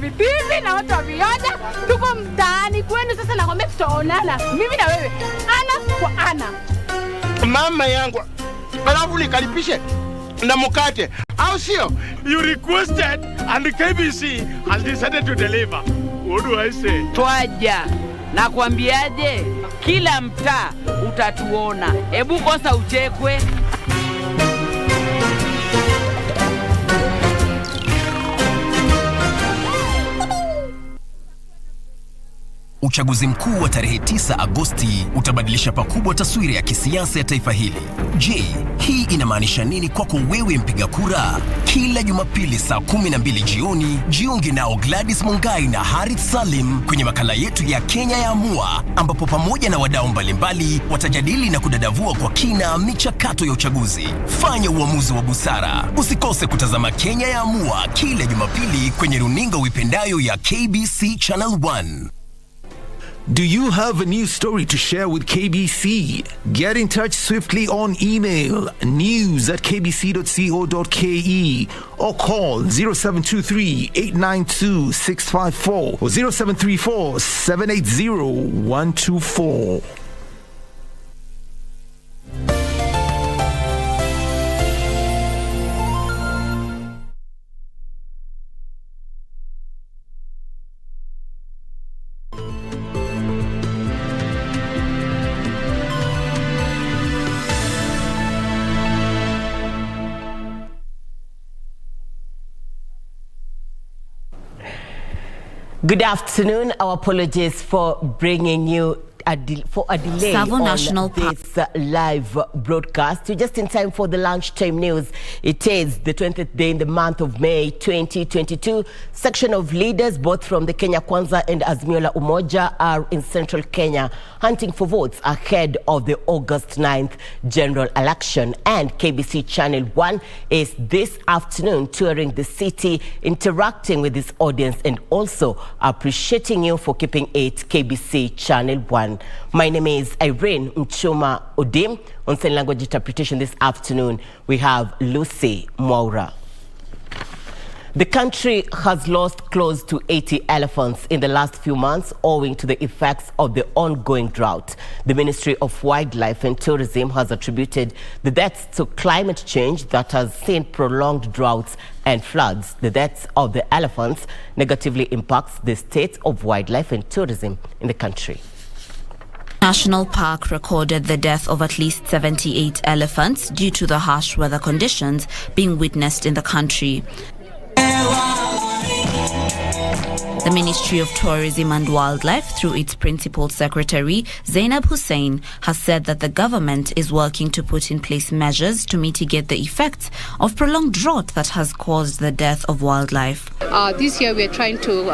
Vipi na watu wa Vioja, tuko mtaani kwenu sasa, nakwambia tutaonana mimi na wewe ana kwa ana. Mama yangu, alafu nikalipishe na mkate, au sio? You requested and the KBC has decided to deliver. What do I say? Twaja, nakwambiaje, kila mtaa utatuona. Hebu kosa uchekwe. Uchaguzi mkuu wa tarehe 9 Agosti utabadilisha pakubwa taswira ya kisiasa ya taifa hili. Je, hii inamaanisha nini kwako wewe mpiga kura? Kila Jumapili saa 12 jioni, jiunge nao Gladys Mungai na Harith Salim kwenye makala yetu ya Kenya ya Amua, ambapo pamoja na wadau mbalimbali watajadili na kudadavua kwa kina michakato ya uchaguzi. Fanya uamuzi wa busara. Usikose kutazama Kenya ya Amua kila Jumapili kwenye runinga uipendayo ya KBC Channel 1. Do you have a new story to share with KBC? Get in touch swiftly on email news@kbc.co.ke or call 0723-892-654 or 0734-780-124. Good afternoon. Our apologies for bringing you a delay Savo on National this live broadcast. You're just in time for the lunchtime news. It is the 20th day in the month of May 2022. Section of leaders both from the Kenya Kwanza and Azimio la Umoja are in central Kenya hunting for votes ahead of the August 9th general election. And KBC Channel 1 is this afternoon touring the city, interacting with this audience and also appreciating you for keeping it KBC Channel 1. My name is Irene Muchuma Odim. On sign language interpretation this afternoon, we have Lucy Mwaura. The country has lost close to 80 elephants in the last few months owing to the effects of the ongoing drought. The Ministry of Wildlife and Tourism has attributed the deaths to climate change that has seen prolonged droughts and floods. The deaths of the elephants negatively impacts the state of wildlife and tourism in the country. National Park recorded the death of at least 78 elephants due to the harsh weather conditions being witnessed in the country. The Ministry of Tourism and Wildlife, through its Principal Secretary, Zainab Hussein, has said that the government is working to put in place measures to mitigate the effects of prolonged drought that has caused the death of wildlife. This year we are trying to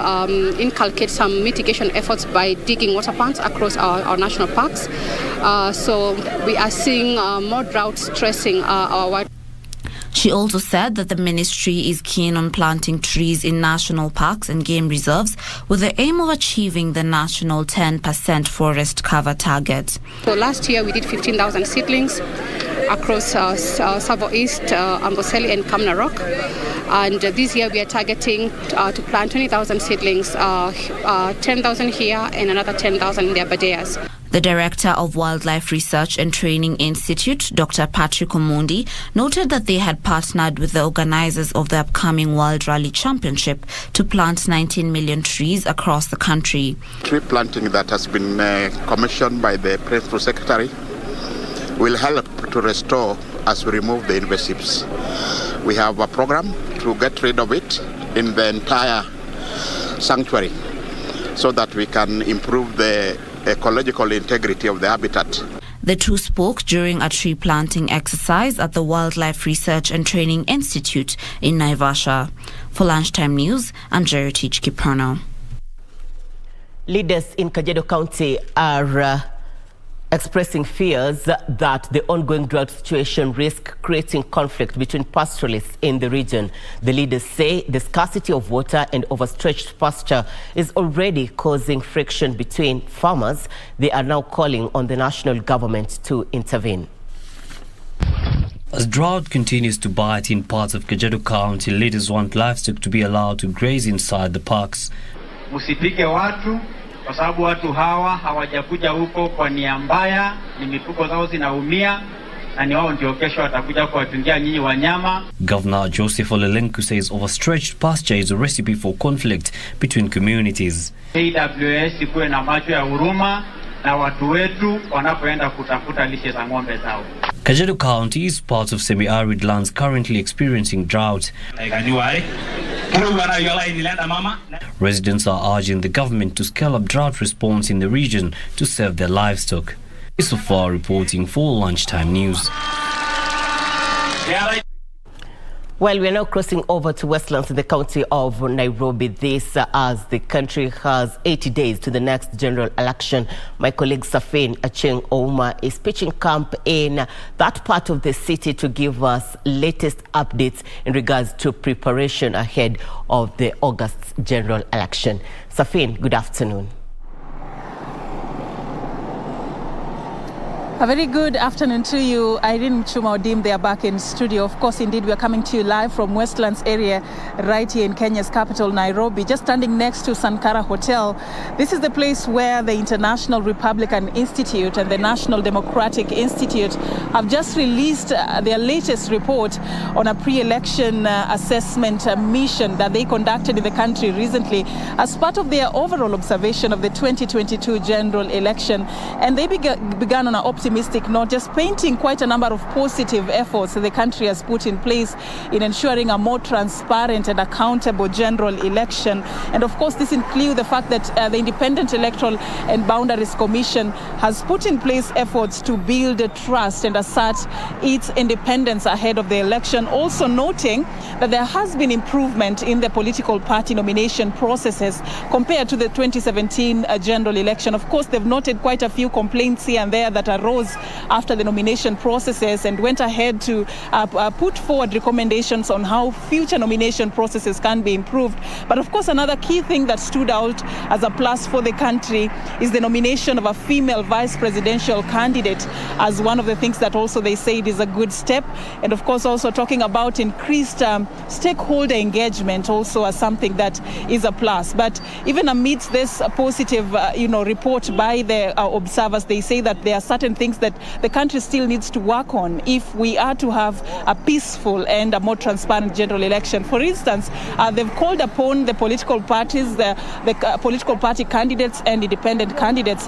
inculcate some mitigation efforts by digging water ponds across our national parks. So we are seeing more drought stressing our wildlife. She also said that the ministry is keen on planting trees in national parks and game reserves with the aim of achieving the national 10% forest cover target. So last year we did 15,000 seedlings across Savo East, Amboseli and Kamnarok. And this year we are targeting to plant 20,000 seedlings, 10,000 here and another 10,000 in the Abadeas. The Director of Wildlife Research and Training Institute, Dr. Patrick Omondi, noted that they had partnered with the organizers of the upcoming World Rally Championship to plant 19 million trees across the country. Tree planting that has been commissioned by the Principal Secretary will help to restore as we remove the invasives. We have a program to get rid of it in the entire sanctuary so that we can improve the ecological integrity of the habitat. The two spoke during a tree planting exercise at the Wildlife Research and Training Institute in Naivasha. For Lunchtime News, I'm Jerotich Kiprono. Leaders in Kajiado County are expressing fears that the ongoing drought situation risks creating conflict between pastoralists in the region. The leaders say the scarcity of water and overstretched pasture is already causing friction between farmers. They are now calling on the national government to intervene. As drought continues to bite in parts of Kajiado County, leaders want livestock to be allowed to graze inside the parks. Musipike watu kwa sababu watu hawa hawajakuja huko kwa nia mbaya, ni mifugo zao zinaumia na ni wao ndio kesho watakuja kuwatungia nyinyi wanyama. Governor Joseph Olelenku says overstretched pasture is a recipe for conflict between communities. KWS kuwe na macho ya huruma na watu wetu wanapoenda kutafuta lishe za ng'ombe zao. Kajiado County is part of semi-arid lands currently experiencing drought. Residents are urging the government to scale up drought response in the region to save their livestock. Isofar reporting for Lunchtime News. Well, we are now crossing over to Westlands in the county of Nairobi. This as the country has 80 days to the next general election. My colleague Safin Acheng Ouma is pitching camp in that part of the city to give us latest updates in regards to preparation ahead of the August general election. Safin, good afternoon. A very good afternoon to you, Irene, Muchuma, Odim. They are back in studio. Of course, indeed, we are coming to you live from Westlands area, right here in Kenya's capital, Nairobi, just standing next to Sankara Hotel. This is the place where the International Republican Institute and the National Democratic Institute have just released their latest report on a pre-election assessment mission that they conducted in the country recently as part of their overall observation of the 2022 general election. And they began on an optimistic note, just painting quite a number of positive efforts that the country has put in place in ensuring a more transparent and accountable general election. And of course, this includes the fact that the Independent Electoral and Boundaries Commission has put in place efforts to build trust and assert its independence ahead of the election. Also noting that there has been improvement in the political party nomination processes compared to the 2017 general election. Of course, they've noted quite a few complaints here and there that arose after the nomination processes and went ahead to put forward recommendations on how future nomination processes can be improved. But of course, another key thing that stood out as a plus for the country is the nomination of a female vice presidential candidate as one of the things that also they said is a good step. And of course, also talking about increased stakeholder engagement also as something that is a plus. But even amidst this positive report by the observers, they say that there are certain things that the country still needs to work on if we are to have a peaceful and a more transparent general election. For instance, they've called upon the political parties, the political party candidates and independent candidates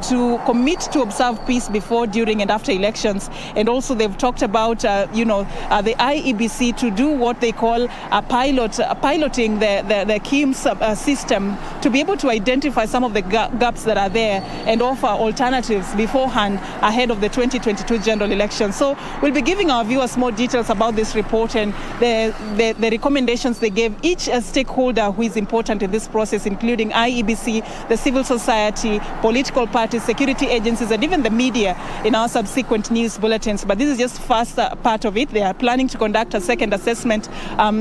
to commit to observe peace before, during and after elections. And also they've talked about, the IEBC to do what they call piloting the KIMS system to be able to identify some of the gaps that are there and offer alternatives beforehand ahead of the 2022 general election. So we'll be giving our viewers more details about this report and the recommendations they gave each stakeholder who is important in this process, including IEBC, the civil society, political parties, security agencies, and even the media in our subsequent news bulletins. But this is just first part of it. They are planning to conduct a second assessment,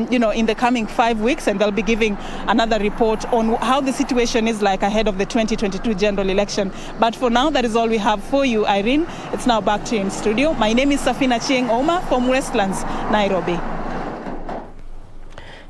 in the coming 5 weeks, and they'll be giving another report on how the situation is like ahead of the 2022 general election. But for now, that is all we have for you, Irene. It's now back to you in studio. My name is Safina Acheng Ouma from Westlands, Nairobi.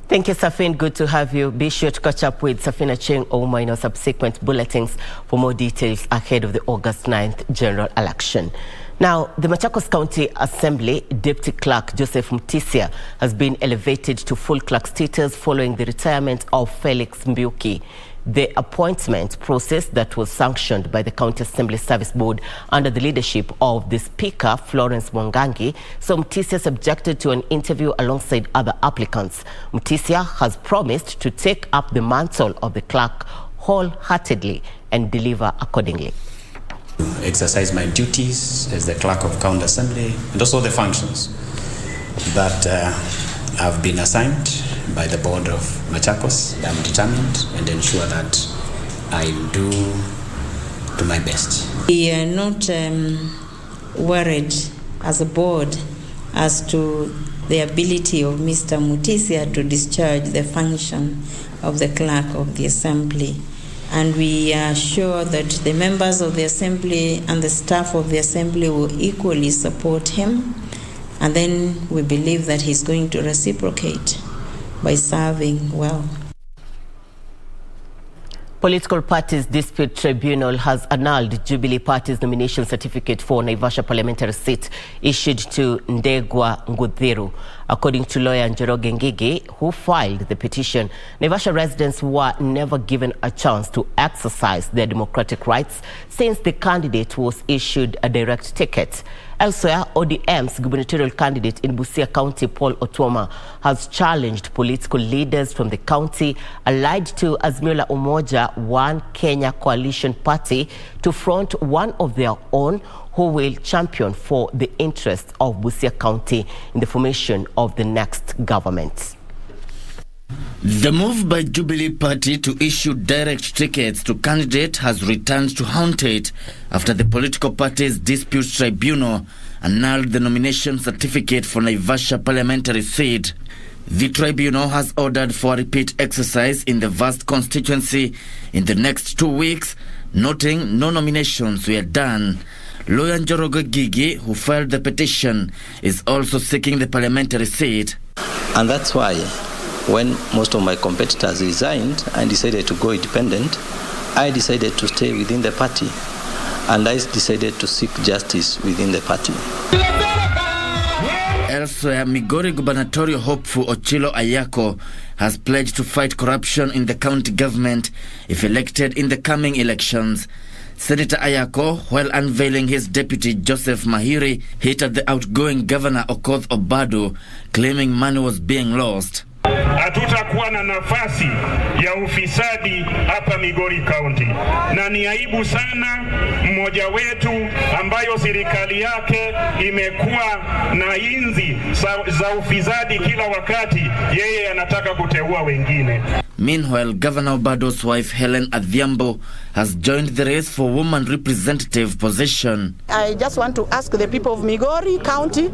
Thank you, Safin. Good to have you. Be sure to catch up with Safina Acheng Ouma in our subsequent bulletins for more details ahead of the August 9th general election. Now, the Machakos County Assembly Deputy Clerk Joseph Mutisia has been elevated to full clerk status following the retirement of Felix Mbiuki. The appointment process that was sanctioned by the County Assembly Service Board under the leadership of the Speaker, Florence Mwangangi, so Mutisia subjected to an interview alongside other applicants. Mutisia has promised to take up the mantle of the clerk wholeheartedly and deliver accordingly. Exercise my duties as the clerk of County Assembly and also the functions that have been assigned by the board of Machakos. I'm determined and ensure that I do my best. We are not worried as a board as to the ability of Mr. Mutisia to discharge the function of the clerk of the assembly. And we are sure that the members of the assembly and the staff of the assembly will equally support him And then we believe that he's going to reciprocate by serving well. Political Parties Dispute Tribunal has annulled Jubilee Party's nomination certificate for Naivasha parliamentary seat issued to Ndegwa Nguthiru. According to lawyer Njoroge Ngigi, who filed the petition, Naivasha residents were never given a chance to exercise their democratic rights since the candidate was issued a direct ticket. Elsewhere, ODM's gubernatorial candidate in Busia County, Paul Otuoma, has challenged political leaders from the county allied to Azimio la Umoja One Kenya Coalition Party to front one of their own who will champion for the interests of Busia County in the formation of the next government. The move by Jubilee Party to issue direct tickets to candidates has returned to haunt it after the political party's dispute tribunal annulled the nomination certificate for Naivasha parliamentary seat. The tribunal has ordered for a repeat exercise in the vast constituency in the next 2 weeks, noting no nominations were done. Lawyer Njoroge Ngigi, who filed the petition, is also seeking the parliamentary seat. And that's why when most of my competitors resigned and decided to go independent, I decided to stay within the party, and I decided to seek justice within the party. Elsewhere, Migori gubernatorial hopeful Ochilo Ayako has pledged to fight corruption in the county government if elected in the coming elections. Senator Ayako, while unveiling his deputy Joseph Mahiri, hit at the outgoing governor Okoth Obado, claiming money was being lost. Hatutakuwa na nafasi ya ufisadi hapa Migori County, na ni aibu sana mmoja wetu ambayo serikali yake imekuwa na inzi za ufisadi kila wakati, yeye anataka kuteua wengine. Meanwhile, Governor Obado's wife Helen Adhiambo has joined the race for woman representative position. I just want to ask the people of Migori County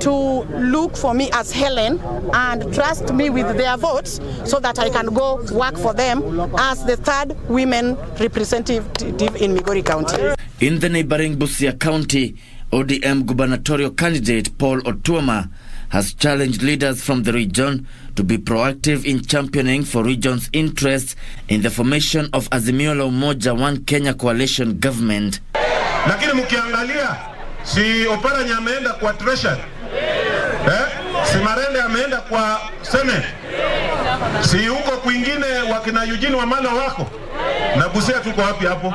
to look for me as Helen and trust me with their votes so that I can go work for them as the third women representative in Migori County. In the neighboring Busia County, ODM gubernatorial candidate Paul Otuoma has challenged leaders from the region to be proactive in championing for region's interests in the formation of Azimio la Umoja One Kenya Coalition government. Lakini mkiangalia, si Oparanya ameenda kwa treasury, si Marende ameenda kwa senate, si huko kwingine wakina Eugene Wamala wako, na Busia tuko wapi hapo?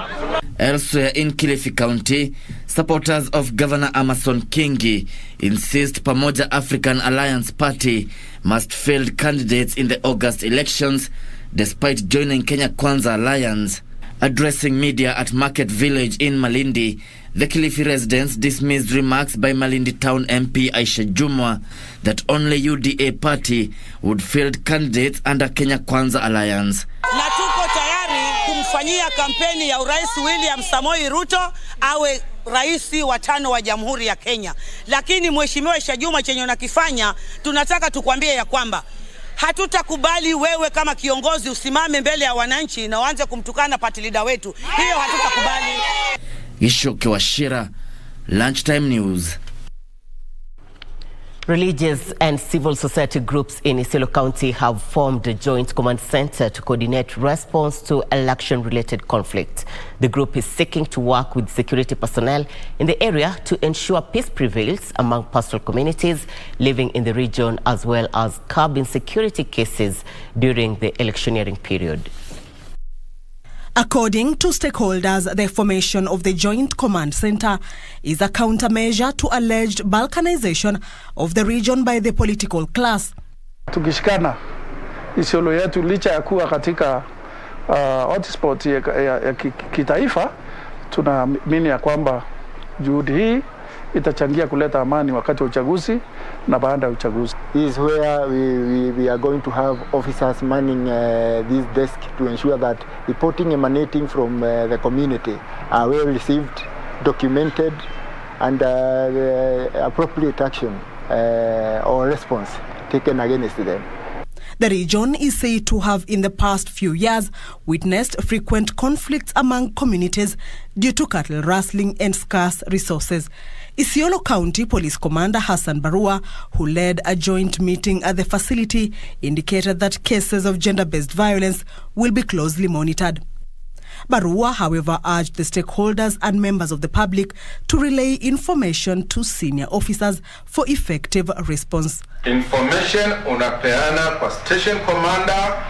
Elsewhere in Kilifi County, supporters of Governor Amason Kingi insist Pamoja African Alliance Party must field candidates in the August elections despite joining Kenya Kwanza Alliance. Addressing media at Market Village in Malindi, the Kilifi residents dismissed remarks by Malindi Town MP Aisha Jumwa that only UDA party would field candidates under Kenya Kwanza Alliance. Na tuko tayari kumfanyia kampeni ya urais William Samoei Ruto awe rais wa 5 wa Jamhuri ya Kenya. Lakini Mheshimiwa Aisha Jumwa, chenye unakifanya, tunataka tukwambie ya kwamba hatutakubali wewe kama kiongozi usimame mbele ya wananchi na uanze kumtukana party leader wetu. Hiyo hatutakubali. Ishoke Washira, Lunchtime News. Religious and civil society groups in Isiolo County have formed a joint command center to coordinate response to election-related conflict. The group is seeking to work with security personnel in the area to ensure peace prevails among pastoral communities living in the region, as well as curb insecurity cases during the electioneering period. According to stakeholders, the formation of the Joint Command Center is a countermeasure to alleged balkanization of the region by the political class. Tukishikana Isiolo yetu licha ya kuwa katika hotspot ya kitaifa, tunaamini ya kwamba juhudi hii itachangia kuleta amani wakati wa uchaguzi na baada ya uchaguzi. This is where we are going to have officers manning this desk to ensure that reporting emanating from the community are well received, documented, and the appropriate action or response taken against them. The region is said to have in the past few years witnessed frequent conflicts among communities due to cattle rustling and scarce resources. Isiolo County Police Commander Hassan Barua, who led a joint meeting at the facility, indicated that cases of gender-based violence will be closely monitored. Barua, however, urged the stakeholders and members of the public to relay information to senior officers for effective response. Information unapeana kwa station commander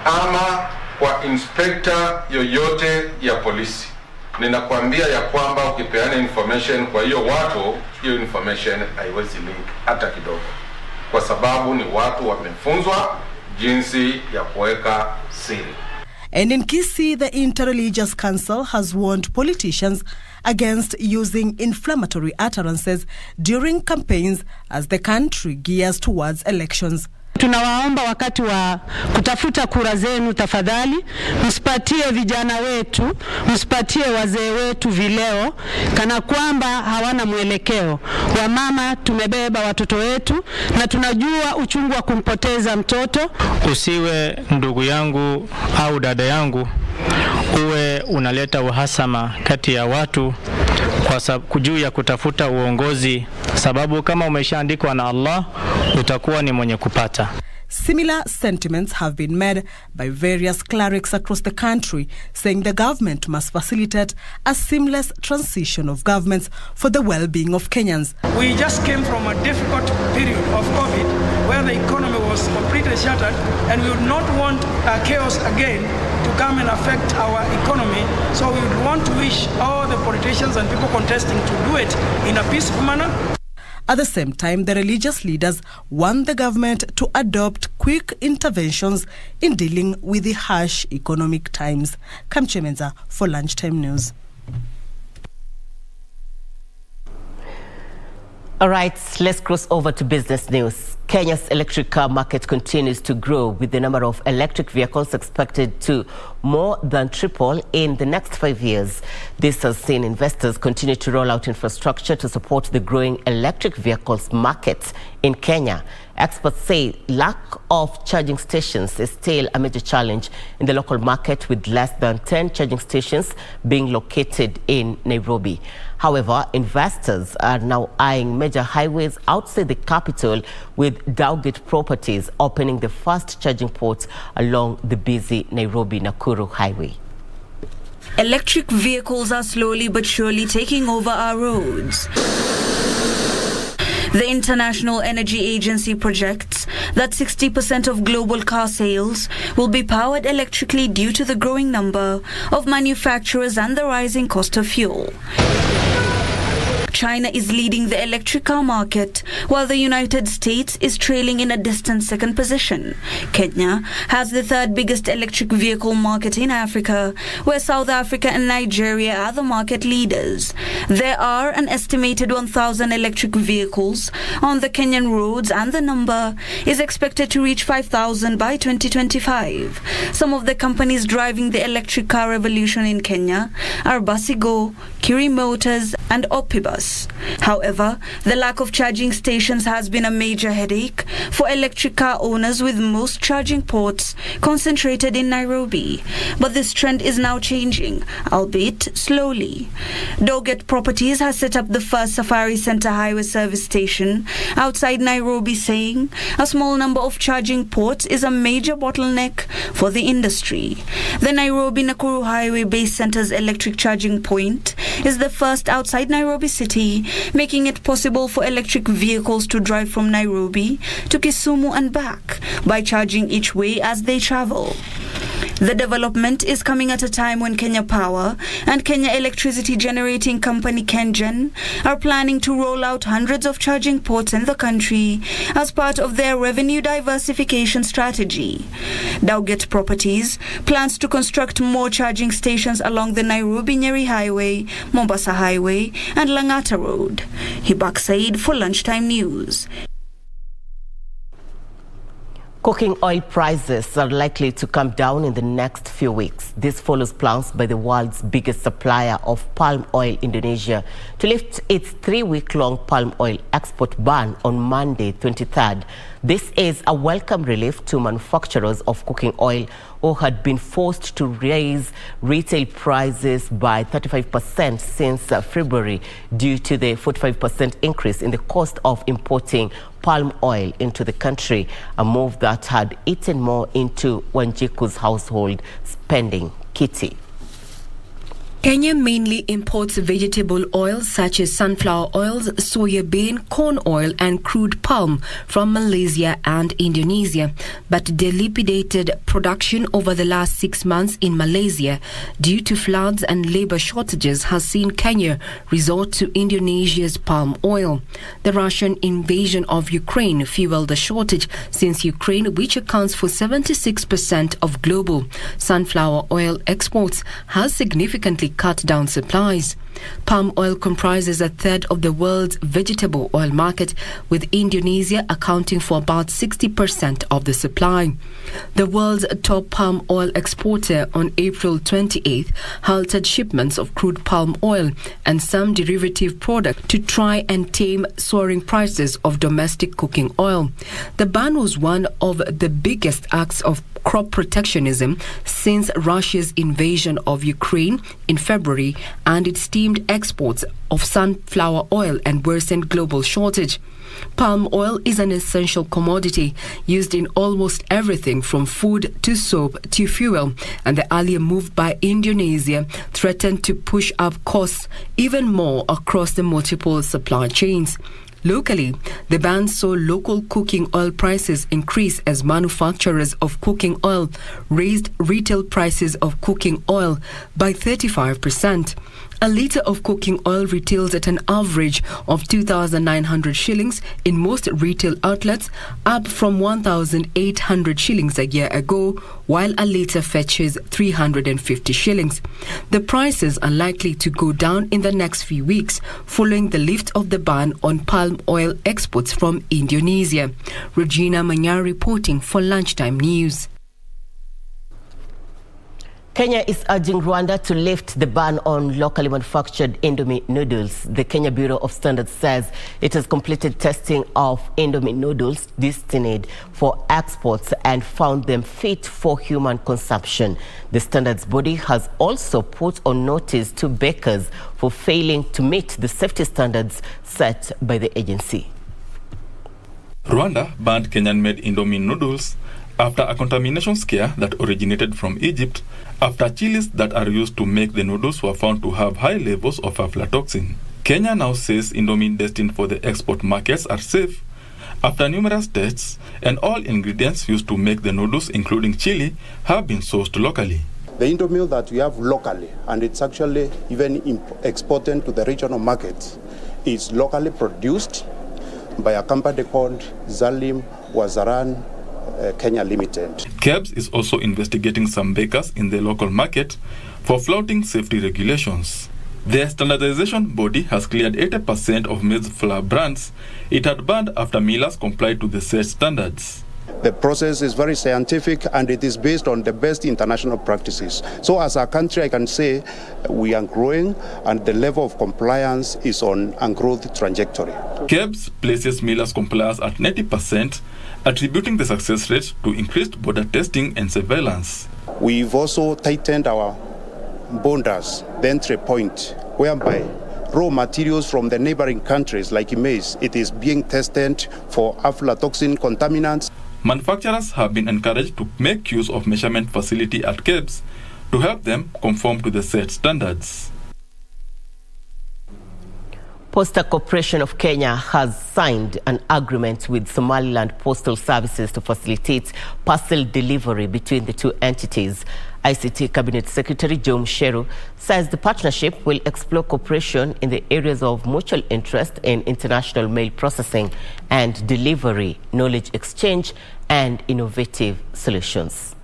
ama kwa inspector yoyote ya polisi. Ninakwambia ya kwamba ukipeana information kwa hiyo watu, hiyo information haiwezi link hata kidogo. Kwa sababu ni watu wamefunzwa jinsi ya kuweka siri. And in Kisii, the Interreligious Council has warned politicians against using inflammatory utterances during campaigns as the country gears towards elections. Tunawaomba wakati wa kutafuta kura zenu, tafadhali msipatie vijana wetu, msipatie wazee wetu vileo kana kwamba hawana mwelekeo. Wamama tumebeba watoto wetu na tunajua uchungu wa kumpoteza mtoto. Usiwe ndugu yangu au dada yangu, uwe unaleta uhasama kati ya watu kwa sababu juu ya kutafuta uongozi, sababu kama umeshaandikwa na Allah utakuwa ni mwenye kupata. Similar sentiments have been made by various clerics across the country, saying the government must facilitate a seamless transition of governments for the well-being of Kenyans. We just came from a difficult period of COVID where the economy was completely shattered, and we would not want chaos again to come and affect our economy. So we would want to wish all the politicians and people contesting to do it in a peaceful manner. At the same time, the religious leaders want the government to adopt quick interventions in dealing with the harsh economic times. Kamchemenza for Lunchtime News. All right, let's cross over to business news. Kenya's electric car market continues to grow, with the number of electric vehicles expected to more than triple in the next 5 years. This has seen investors continue to roll out infrastructure to support the growing electric vehicles market in Kenya. Experts say lack of charging stations is still a major challenge in the local market, with less than 10 charging stations being located in Nairobi. However, investors are now eyeing major highways outside the capital, with Dowgate Properties opening the first charging port along the busy Nairobi-Nakuru highway. Electric vehicles are slowly but surely taking over our roads. The International Energy Agency projects that 60% of global car sales will be powered electrically due to the growing number of manufacturers and the rising cost of fuel. China is leading the electric car market, while the United States is trailing in a distant second position. Kenya has the third biggest electric vehicle market in Africa, where South Africa and Nigeria are the market leaders. There are an estimated 1,000 electric vehicles on the Kenyan roads, and the number is expected to reach 5,000 by 2025. Some of the companies driving the electric car revolution in Kenya are Basigo, Kiri Motors, and Opibus. However, the lack of charging stations has been a major headache for electric car owners, with most charging ports concentrated in Nairobi. But this trend is now changing, albeit slowly. Dowgate Properties has set up the first Safari Center highway service station outside Nairobi, saying a small number of charging ports is a major bottleneck for the industry. The Nairobi-Nakuru Highway Base Center's electric charging point is the first outside Nairobi City, making it possible for electric vehicles to drive from Nairobi to Kisumu and back by charging each way as they travel. The development is coming at a time when Kenya Power and Kenya Electricity Generating Company KenGen are planning to roll out hundreds of charging ports in the country as part of their revenue diversification strategy. Dowgate Properties plans to construct more charging stations along the Nairobi-Nyeri Highway, Mombasa Highway, and Langata Road. Hibak Said for Lunchtime News. Cooking oil prices are likely to come down in the next few weeks. This follows plans by the world's biggest supplier of palm oil, Indonesia, to lift its 3-week-long palm oil export ban on Monday, 23rd. This is a welcome relief to manufacturers of cooking oil who had been forced to raise retail prices by 35% since February due to the 45% increase in the cost of importing palm oil into the country, a move that had eaten more into Wanjiku's household spending. Kitty. Kenya mainly imports vegetable oils such as sunflower oils, soya bean, corn oil and crude palm from Malaysia and Indonesia. But dilapidated production over the last 6 months in Malaysia due to floods and labor shortages has seen Kenya resort to Indonesia's palm oil. The Russian invasion of Ukraine fueled the shortage since Ukraine, which accounts for 76% of global sunflower oil exports, has significantly cut down supplies. Palm oil comprises a third of the world's vegetable oil market, with Indonesia accounting for about 60% of the supply. The world's top palm oil exporter on April 28th halted shipments of crude palm oil and some derivative product to try and tame soaring prices of domestic cooking oil. The ban was one of the biggest acts of crop protectionism since Russia's invasion of Ukraine in February and its steamed exports of sunflower oil and worsened global shortage. Palm oil is an essential commodity used in almost everything from food to soap to fuel, and the earlier move by Indonesia threatened to push up costs even more across the multiple supply chains. Locally, the ban saw local cooking oil prices increase as manufacturers of cooking oil raised retail prices of cooking oil by 35%. A litre of cooking oil retails at an average of 2,900 shillings in most retail outlets, up from 1,800 shillings a year ago, while a litre fetches 350 shillings. The prices are likely to go down in the next few weeks following the lift of the ban on palm oil exports from Indonesia. Regina Manyar reporting for Lunchtime News. Kenya is urging Rwanda to lift the ban on locally manufactured Indomie noodles. The Kenya Bureau of Standards says it has completed testing of Indomie noodles destined for exports and found them fit for human consumption. The standards body has also put on notice to bakers for failing to meet the safety standards set by the agency. Rwanda banned Kenyan-made Indomie noodles after a contamination scare that originated from Egypt after chilies that are used to make the noodles were found to have high levels of aflatoxin. Kenya now says Indomie destined for the export markets are safe after numerous tests, and all ingredients used to make the noodles, including chili, have been sourced locally. The Indomie that we have locally, and it's actually even exported to the regional markets, is locally produced by a company called Zalim Wazaran Kenya Limited. KBC is also investigating some bakers in the local market for flouting safety regulations. The standardization body has cleared 80% of maize flour brands it had banned after millers complied to the set standards. The process is very scientific and it is based on the best international practices. So as a country, I can say we are growing and the level of compliance is on a growth trajectory. KBC places millers' compliance at 90%, attributing the success rate to increased border testing and surveillance. We've also tightened our borders, the entry point, whereby raw materials from the neighboring countries like maize, it is being tested for aflatoxin contaminants. Manufacturers have been encouraged to make use of measurement facility at KBC to help them conform to the set standards. Posta Corporation of Kenya has signed an agreement with Somaliland Postal Services to facilitate parcel delivery between the two entities. ICT Cabinet Secretary Joe Musheru says the partnership will explore cooperation in the areas of mutual interest in international mail processing and delivery, knowledge exchange, and innovative solutions.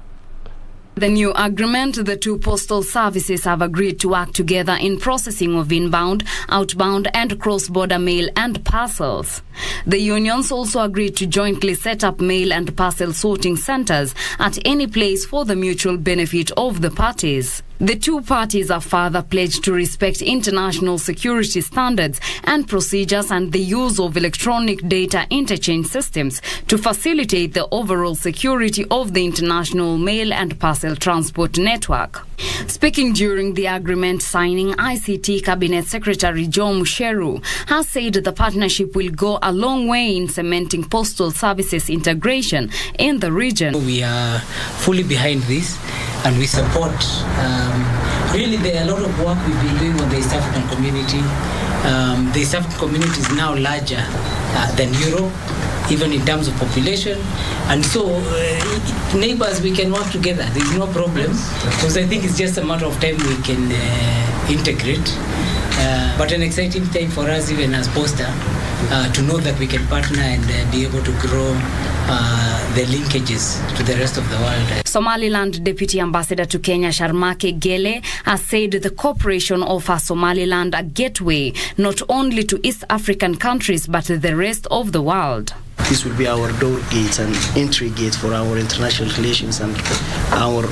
The new agreement, the two postal services have agreed to work together in processing of inbound, outbound and cross-border mail and parcels. The unions also agreed to jointly set up mail and parcel sorting centers at any place for the mutual benefit of the parties. The two parties are further pledged to respect international security standards and procedures and the use of electronic data interchange systems to facilitate the overall security of the international mail and parcel transport network. Speaking during the agreement signing, ICT Cabinet Secretary Joe Musheru has said the partnership will go a long way in cementing postal services integration in the region. We are fully behind this and we support. Really, there are a lot of work we've been doing on the East African community. The East African community is now larger than Europe, even in terms of population. And so, neighbors, we can work together. There's no problem. Because I think it's just a matter of time we can integrate. But an exciting time for us, even as Posta, to know that we can partner and be able to grow the linkages to the rest of the world. Somaliland Deputy Ambassador to Kenya Sharmake Gele has said the cooperation offers Somaliland a gateway not only to East African countries but the rest of the world. This will be our door gates and entry gates for our international relations and our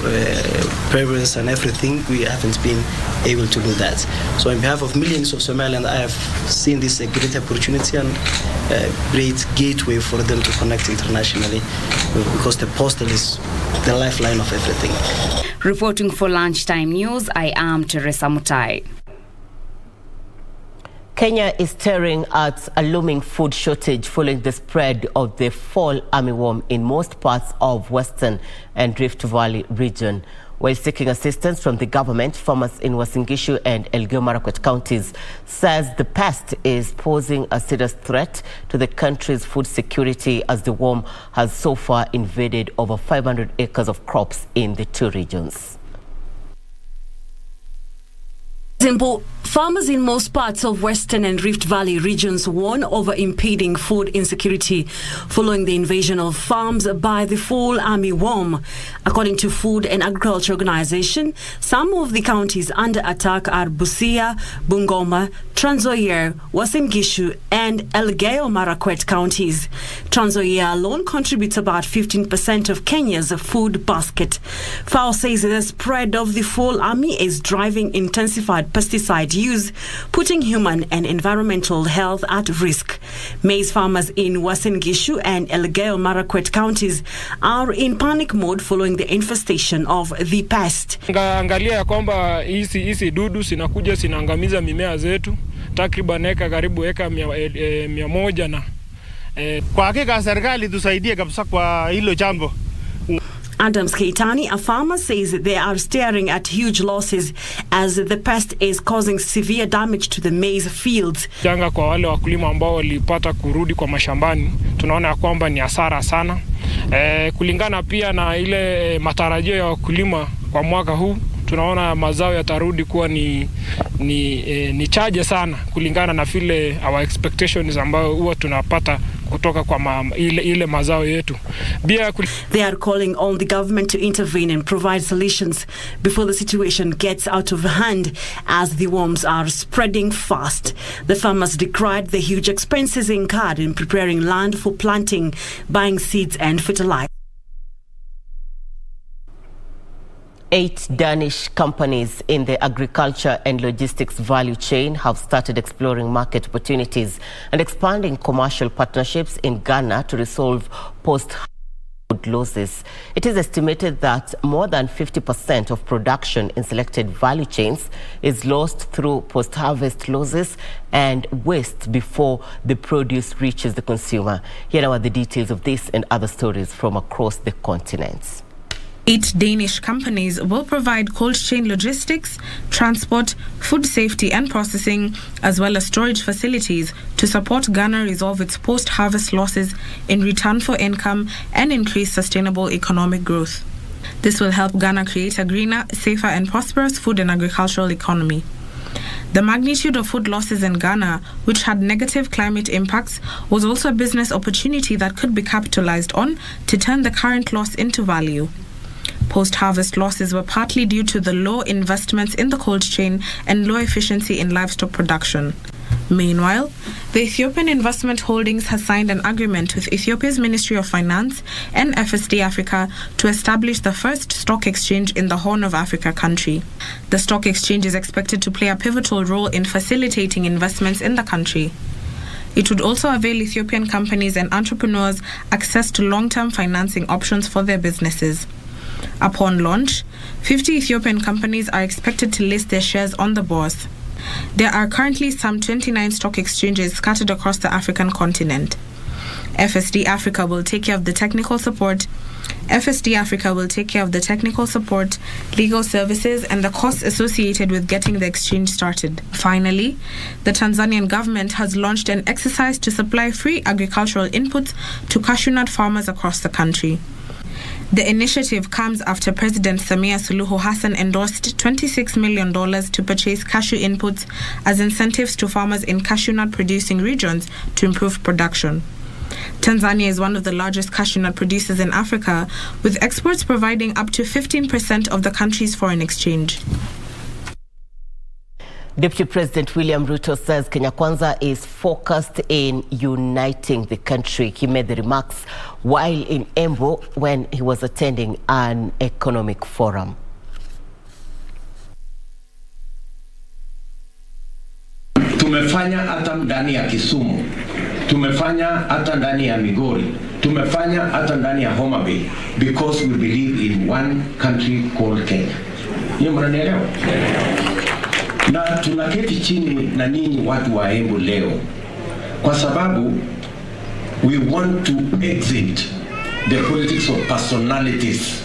presence and everything. We haven't been able to do that. So on behalf of millions of Somalians, I have seen this a great opportunity and a great gateway for them to connect internationally because the postal is the lifeline of everything. Reporting for Lunchtime News, I am Teresa Mutai. Kenya is staring at a looming food shortage following the spread of the fall armyworm in most parts of Western and Rift Valley region. While seeking assistance from the government, farmers in Uasin Gishu and Elgeyo Marakwet counties says the pest is posing a serious threat to the country's food security as the worm has so far invaded over 500 acres of crops in the two regions. Simple. Farmers in most parts of Western and Rift Valley regions warn over impeding food insecurity following the invasion of farms by the fall armyworm. According to Food and Agriculture Organization, some of the counties under attack are Busia, Bungoma, Trans Nzoia, Uasin Gishu and Elgeyo Marakwet counties. Trans Nzoia alone contributes about 15% of Kenya's food basket. FAO says the spread of the fall army is driving intensified pesticide use, putting human and environmental health at risk. Maize farmers in Uasin Gishu and Elgeyo Marakwet counties are in panic mode following the infestation of the pest. Angalia ya kwamba hizi dudu zinakuja zinaangamiza mimea zetu takriban eka karibu eka 100 na kwa hakika serikali tusaidie kabisa kwa hilo jambo. Adams Keitani, a farmer, says they are staring at huge losses as the pest is causing severe damage to the maize fields. Janga kwa wale wakulima ambao walipata kurudi kwa mashambani, tunaona ya kwamba ni hasara sana. Kulingana pia na ile matarajio ya wakulima kwa mwaka huu, tunaona mazao yatarudi kuwa ni chache sana kulingana na vile our expectations ambayo huwa tunapata kutoka kwa ile mazao yetu. They are calling on the government to intervene and provide solutions before the situation gets out of hand as the worms are spreading fast. The farmers decried the huge expenses incurred in preparing land for planting, buying seeds and fertilizer. 8 Danish companies in the agriculture and logistics value chain have started exploring market opportunities and expanding commercial partnerships in Ghana to resolve post-food losses. It is estimated that more than 50% of production in selected value chains is lost through post-harvest losses and waste before the produce reaches the consumer. Here are the details of this and other stories from across the continent. 8 Danish companies will provide cold chain logistics, transport, food safety and processing, as well as storage facilities to support Ghana resolve its post-harvest losses in return for income and increase sustainable economic growth. This will help Ghana create a greener, safer and prosperous food and agricultural economy. The magnitude of food losses in Ghana, which had negative climate impacts, was also a business opportunity that could be capitalized on to turn the current loss into value. Post-harvest losses were partly due to the low investments in the cold chain and low efficiency in livestock production. Meanwhile, the Ethiopian Investment Holdings has signed an agreement with Ethiopia's Ministry of Finance and FSD Africa to establish the first stock exchange in the Horn of Africa country. The stock exchange is expected to play a pivotal role in facilitating investments in the country. It would also avail Ethiopian companies and entrepreneurs access to long-term financing options for their businesses. Upon launch, 50 Ethiopian companies are expected to list their shares on the bourse. There are currently some 29 stock exchanges scattered across the African continent. FSD Africa will take care of the technical support. Legal services, and the costs associated with getting the exchange started. Finally, the Tanzanian government has launched an exercise to supply free agricultural inputs to cashew nut farmers across the country. The initiative comes after President Samia Suluhu Hassan endorsed $26 million to purchase cashew inputs as incentives to farmers in cashew nut producing regions to improve production. Tanzania is one of the largest cashew nut producers in Africa, with exports providing up to 15% of the country's foreign exchange. Deputy President William Ruto says Kenya Kwanza is focused in uniting the country. He made the remarks while in Embu when he was attending an economic forum. Tumefanya hata ndani ya Kisumu, tumefanya hata ndani ya Migori, tumefanya hata ndani ya Homa Bay, because we believe in one country called Kenya. Hiyo mnanielewa? Na tunaketi chini na ninyi watu wa Embu leo kwa sababu we want to exit the politics of personalities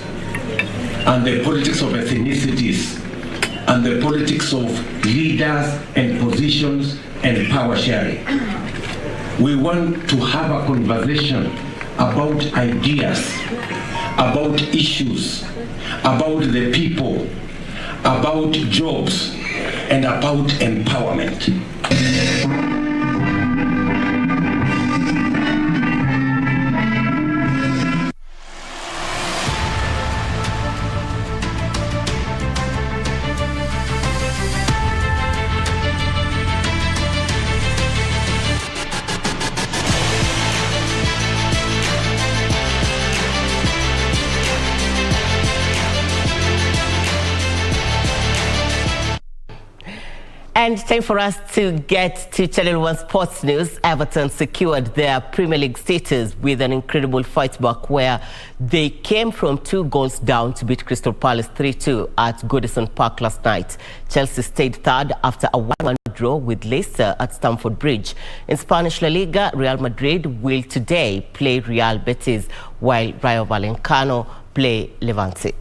and the politics of ethnicities and the politics of leaders and positions and power sharing. We want to have a conversation about ideas, about issues, about the people, about jobs, and about empowerment. And time for us to get to Channel 1 Sports News. Everton secured their Premier League status with an incredible fight back where they came from 2 goals down to beat Crystal Palace 3-2 at Goodison Park last night. Chelsea stayed third after a 1-1 draw with Leicester at Stamford Bridge. In Spanish La Liga, Real Madrid will today play Real Betis while Rayo Vallecano play Levante.